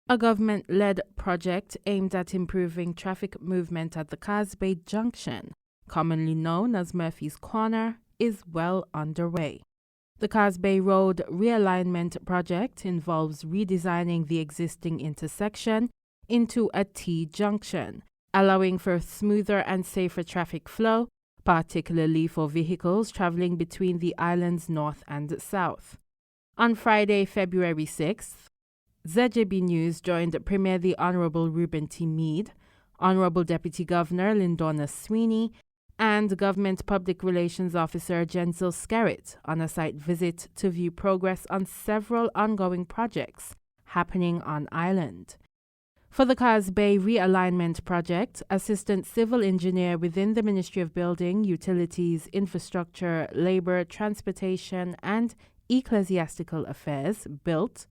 A government-led project aimed at improving traffic movement at the Carr junction, commonly known as Murphy's Corner, is well underway. The Carr Road Realignment project involves redesigning the existing intersection into a T-junction, allowing for smoother and safer traffic flow, particularly for vehicles traveling between the island's north and south. On Friday, February 6th, ZJB News joined Premier the Honourable Reuben T. Mead, Honourable Deputy Governor Lindona Sweeney, and Government Public Relations Officer Jensel Skerritt on a site visit to view progress on several ongoing projects happening on island. For the Carr Realignment project, Assistant Civil Engineer within the Ministry of Building, Utilities, Infrastructure, Labour, Transportation and Ecclesiastical Affairs, BUILT,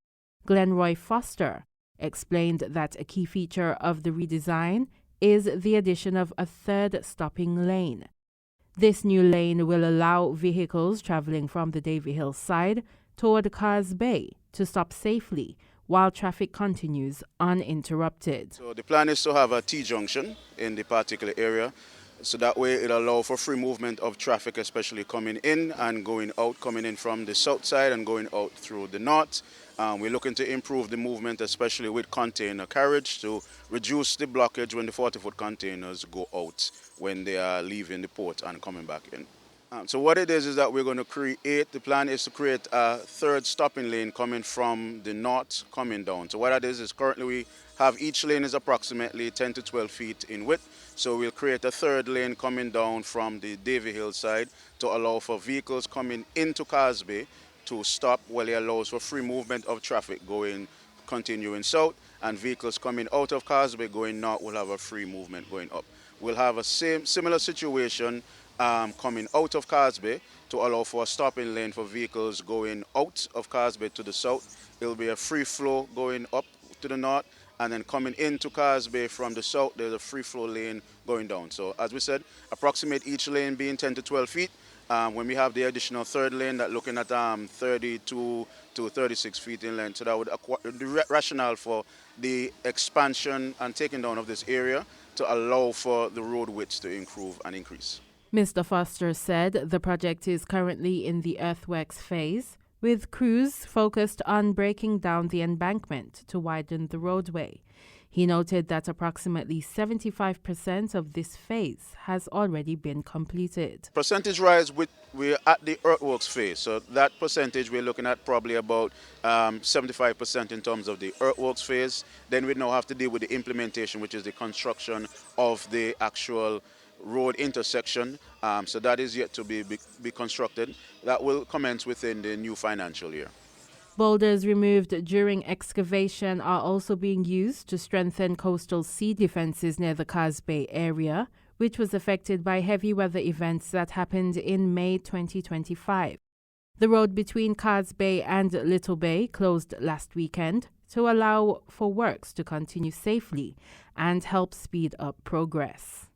Glenroy Foster, explained that a key feature of the redesign is the addition of a third stopping lane. This new lane will allow vehicles travelling from the Davy Hill side toward Carr Bay to stop safely while traffic continues uninterrupted. So the plan is to have a T-junction in the particular area, so that way it allows for free movement of traffic, especially coming in and going out, coming in from the south side and going out through the north. We're looking to improve the movement, especially with container carriage, to reduce the blockage when the 40-foot containers go out when they are leaving the port and coming back in. So what it is that we're going to create, the plan is to create a third stopping lane coming from the north coming down. So what that is currently we have each lane is approximately 10 to 12 feet in width. So we'll create a third lane coming down from the Davy Hill side to allow for vehicles coming into Carr Bay to stop, while it allows for free movement of traffic continuing south, and vehicles coming out of Carr Bay going north will have a free movement going up. We'll have a similar situation coming out of Carr Bay to allow for a stopping lane for vehicles going out of Carr Bay to the south. It'll be a free flow going up to the north, and then coming into Carr Bay from the south, there's a free flow lane going down. So as we said, approximate each lane being 10 to 12 feet. When we have the additional third lane, that looking at 32 to 36 feet in length. So that would the rationale for the expansion and taking down of this area to allow for the road widths to improve and increase. Mr. Foster said the project is currently in the earthworks phase, with crews focused on breaking down the embankment to widen the roadway. He noted that approximately 75% of this phase has already been completed. Percentage-wise, we're at the earthworks phase, so that percentage we're looking at probably about 75% in terms of the earthworks phase. Then we now have to deal with the implementation, which is the construction of the actual road intersection. So that is yet to be constructed. That will commence within the new financial year. Boulders removed during excavation are also being used to strengthen coastal sea defenses near the Carr Bay area, which was affected by heavy weather events that happened in May 2025. The road between Carr Bay and Little Bay closed last weekend to allow for works to continue safely and help speed up progress.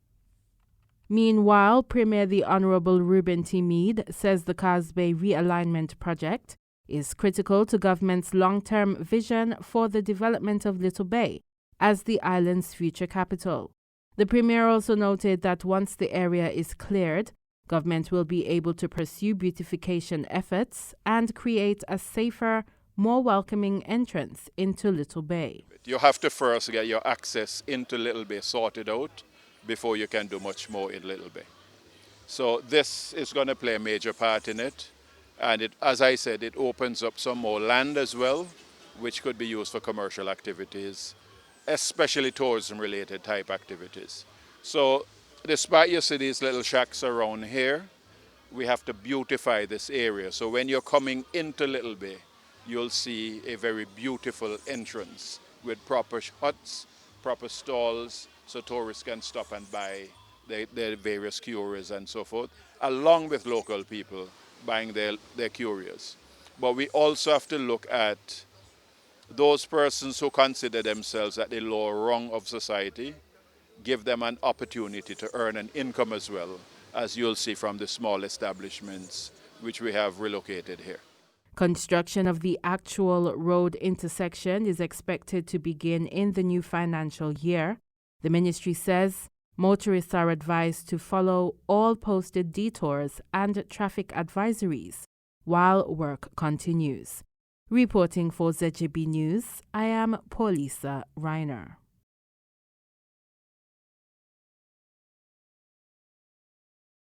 Meanwhile, Premier the Honourable Reuben T. Mead says the Carr Realignment project is critical to government's long-term vision for the development of Little Bay as the island's future capital. The Premier also noted that once the area is cleared, government will be able to pursue beautification efforts and create a safer, more welcoming entrance into Little Bay. You have to first get your access into Little Bay sorted out before you can do much more in Little Bay. So this is going to play a major part in it. And as I said, it opens up some more land as well, which could be used for commercial activities, especially tourism-related type activities. So despite you see these little shacks around here, we have to beautify this area. So when you're coming into Little Bay, you'll see a very beautiful entrance with proper huts, proper stalls, so tourists can stop and buy their various curios and so forth, along with local people buying their curios. But we also have to look at those persons who consider themselves at the lower rung of society, give them an opportunity to earn an income as well, as you'll see from the small establishments which we have relocated here. Construction of the actual road intersection is expected to begin in the new financial year. The ministry says motorists are advised to follow all posted detours and traffic advisories while work continues. Reporting for ZGB News, I am Paulisa Reiner.